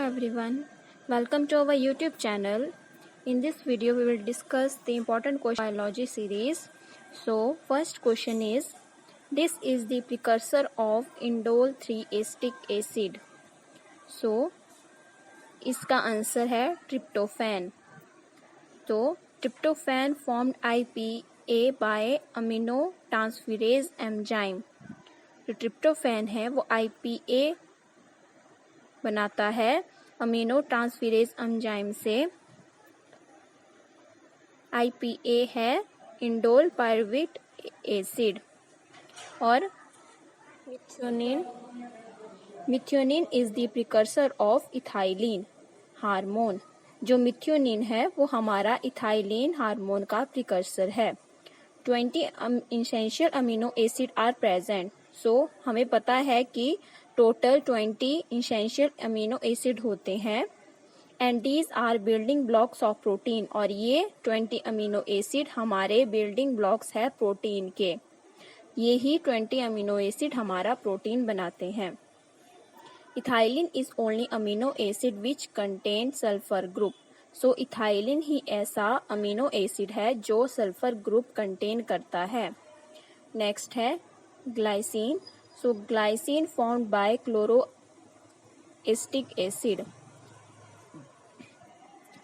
everyone, welcome to our YouTube channel. In this video we will discuss the important question biology series. So first question is, this is the precursor of indole 3-acetic acid. So इसका answer है tryptophan. तो tryptophan formed IPA by amino transferase enzyme. जो tryptophan है वो IPA बनाता है amino transferase enzyme से. IPA है इंडोल पायरुवेट एसिड. और methionine is the precursor of ethylene hormone. जो मिथ्योनिन है वो हमारा इथाइलिन हार्मोन का प्रिकर्सर है. 20 essential amino acid are present. So हमें पता है कि टोटल 20 एसेंशियल अमीनो एसिड होते हैं and these are building blocks of protein. और ये 20 अमीनो एसिड हमारे बिल्डिंग ब्लॉक्स है प्रोटीन के. ये ही 20 अमीनो एसिड हमारा प्रोटीन बनाते हैं. Ethylene is only amino acid which contain sulphur group. So ethylene ही ऐसा अमीनो एसिड है जो सल्फर ग्रुप कंटेन करता है. नेक्स्ट है glycine. So glycine formed by chloroacetic acid.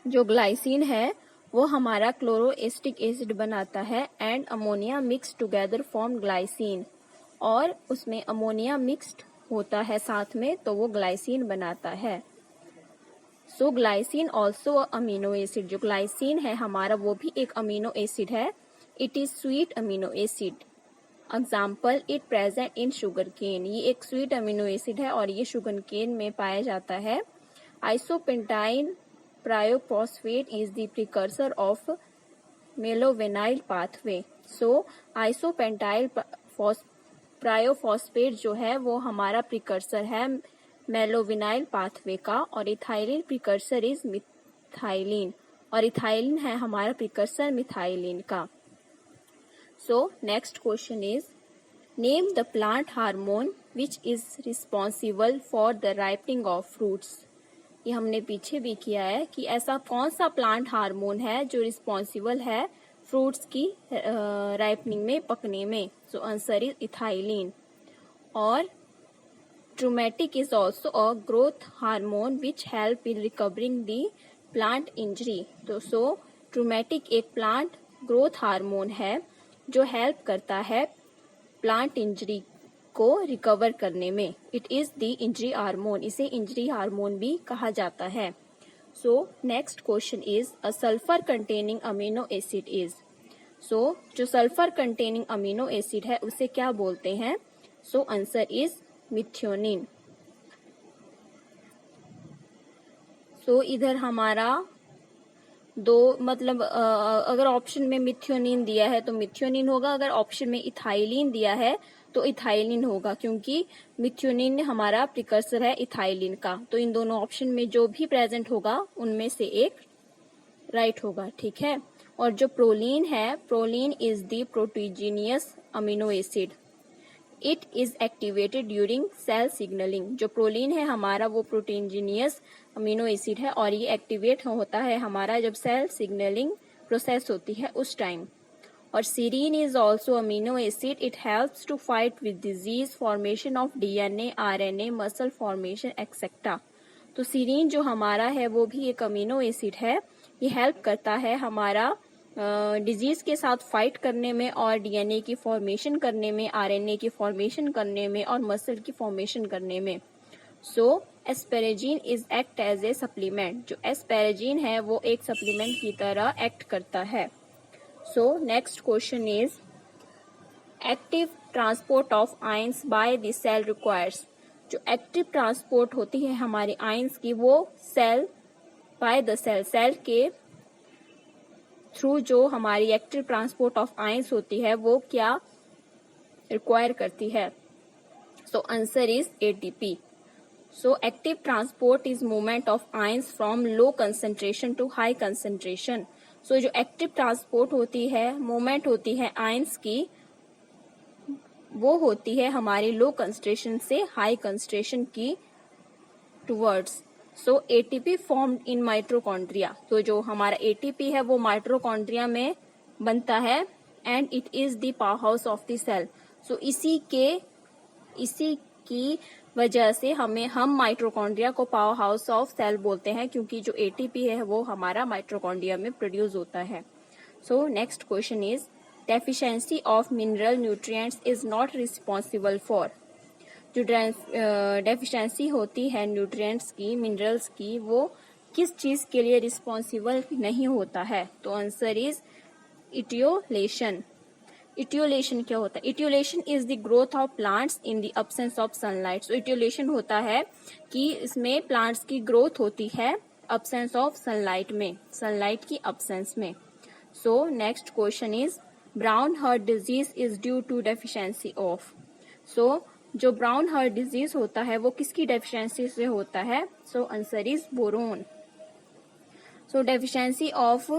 जो ग्लाइसिन है वो हमारा क्लोरोएस्टिक एसिड बनाता है and ammonia mix together form glycine. और उसमें अमोनिया मिक्स्ड होता है साथ में तो वो ग्लाइसिन बनाता है. So glycine also amino acid. जो ग्लाइसिन है हमारा वो भी एक अमीनो एसिड है. It is sweet amino acid. Example it present in sugar cane. ये एक स्वीट अमीनो एसिड है और ये शुगर केन में पाया जाता है. Isopentenyl pyrophosphate is the precursor of mevalonate pathway. So isopentenyl pyrophosphate जो है वो हमारा प्रिकर्सर है मेलोवेनाइल पाथवे का. और इथाइलिन प्रिकर्सर इज मिथाइलिन. और इथाइलिन है हमारा प्रिकर्सर मिथाइलिन का. So next question is, name the plant hormone which is responsible for the ripening of fruits. ये हमने पीछे भी किया है कि ऐसा कौन सा प्लांट हार्मोन है जो रिस्पॉन्सिबल है फ्रूट्स की राइपनिंग में, पकने में. So answer is ethylene. और traumatic is also a growth hormone which help in recovering the plant injury. तो सो ट्रूमेटिक एक प्लांट ग्रोथ हार्मोन है जो हेल्प करता है प्लांट इंजरी को रिकवर करने में. It is the injury hormone. इसे इंजरी हार्मोन भी कहा जाता है. So next question is, a sulphur containing amino acid is. So जो सल्फर कंटेनिंग अमीनो एसिड है उसे क्या बोलते हैं. So answer is methionine. So इधर हमारा दो मतलब अगर ऑप्शन में मिथ्योनिन दिया है तो मिथ्योनिन होगा. अगर ऑप्शन में इथाइलिन दिया है तो इथाइलिन होगा क्योंकि मिथ्योनिन हमारा प्रिकर्सर है इथाइलिन का. तो इन दोनों ऑप्शन में जो भी प्रेजेंट होगा उनमें से एक राइट होगा. ठीक है. और जो प्रोलीन है, proline is the proteinogenous amino acid. It is activated during cell signalling. जो प्रोलीन है हमारा वो प्रोटीनजीनियस अमीनो एसिड है और ये एक्टिवेट होता है हमारा जब सेल सिग्नलिंग प्रोसेस होती है उस टाइम. और serine is also amino acid. It helps to fight with disease, formation of DNA, RNA, muscle formation etcetera. तो सीरीन जो हमारा है वो भी एक अमीनो एसिड है. ये हेल्प करता है हमारा डिजीज के साथ फाइट करने में और DNA की फॉर्मेशन करने में, RNA की फॉर्मेशन करने में और मसल की फॉर्मेशन करने में. So asparagine is act as a supplement. जो एस्पेरेजिन है वो एक सप्लीमेंट की तरह एक्ट करता है. So next question is, active transport of ions by the cell requires. जो एक्टिव ट्रांसपोर्ट होती है हमारी आयंस की वो सेल बाय द सेल के थ्रू जो हमारी एक्टिव ट्रांसपोर्ट ऑफ आयंस होती है वो क्या रिक्वायर करती है. So answer is ATP. So active transport is movement of ions from low concentration to high concentration. So जो एक्टिव ट्रांसपोर्ट होती है, मूवमेंट होती है आयंस की, वो होती है हमारी लो कंसंट्रेशन से हाई कंसंट्रेशन की towards. So ATP formed in mitochondria, तो जो हमारा एटीपी है वो माइटोकॉन्ड्रिया में बनता है and it is the powerhouse of the cell. So इसी की वजह से हम माइटोकॉन्ड्रिया को पावर हाउस ऑफ सेल बोलते हैं, क्योंकि जो एटीपी है वो हमारा माइटोकॉन्ड्रिया में प्रोड्यूस होता है। So next question is deficiency of mineral nutrients is not responsible for, जो डेफिशिएंसी होती है न्यूट्रिएंट्स की, मिनरल्स की, वो किस चीज के लिए रिस्पॉन्सिबल नहीं होता है? तो आंसर इज इटियोलेशन। इटियोलेशन क्या होता है? Etiolation is the growth of plants in the absence of sunlight. So etiolation होता है कि इसमें प्लांट्स की ग्रोथ होती है अब्सेंस ऑफ सनलाइट में, सनलाइट की अब्सेंस में। So next question is brown heart disease is due to deficiency of. So जो ब्राउन हार्ट डिजीज होता है वो किसकी डेफिशिएंसी से होता है? So answer is boron. So deficiency of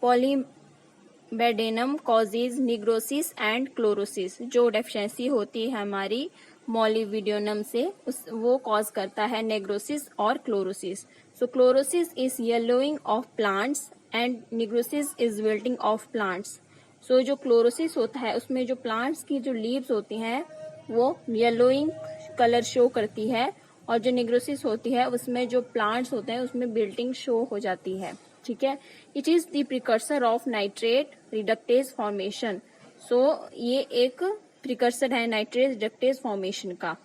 molybdenum causes necrosis and chlorosis. जो डेफिशिएंसी होती है हमारी मॉलिबेडेनम से वो कॉज करता है नेग्रोसिस और chlorosis. So chlorosis is yellowing of plants and necrosis is wilting of plants. So जो क्लोरोसिस होता है उसमें जो प्लांट्स की जो लीव्स होती हैं वो येलोइंग कलर शो करती है, और जो निग्रोसिस होती है उसमें जो प्लांट्स होते हैं उसमें विल्टिंग शो हो जाती है। ठीक है, it is the precursor of nitrate reductase formation. So ये एक प्रिकर्सर है नाइट्रेट रिडक्टेज फॉर्मेशन का।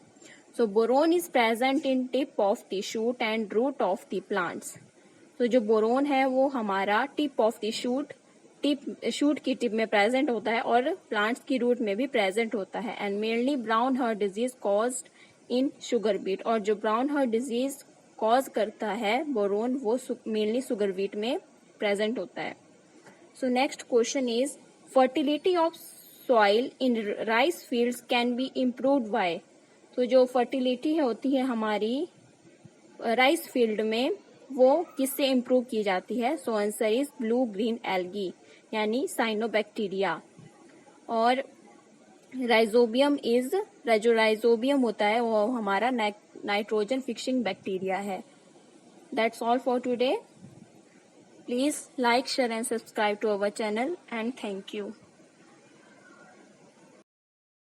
So boron is present in tip of the shoot and root of the plants. तो जो बोरोन है वो हमारा टिप ऑफ द शूट की टिप में प्रेजेंट होता है और प्लांट्स की रूट में भी प्रेजेंट होता है। And mainly brown heart disease caused in sugar beet, और जो ब्राउन हार्ट डिजीज कॉज करता है बोरोन वो मेनली शुगर बीट में प्रेजेंट होता है। So next question is fertility of soil in rice fields can be improved by. तो जो फर्टिलिटी होती है हमारी राइस फील्ड में वो किससे इम्प्रूव की जाती है? So answer is blue green algae यानी साइनोबैक्टीरिया। और राइजोबियम होता है वो हमारा नाइट्रोजन फिक्सिंग बैक्टीरिया है। That's all for today. Please like, share and subscribe to our channel and thank you.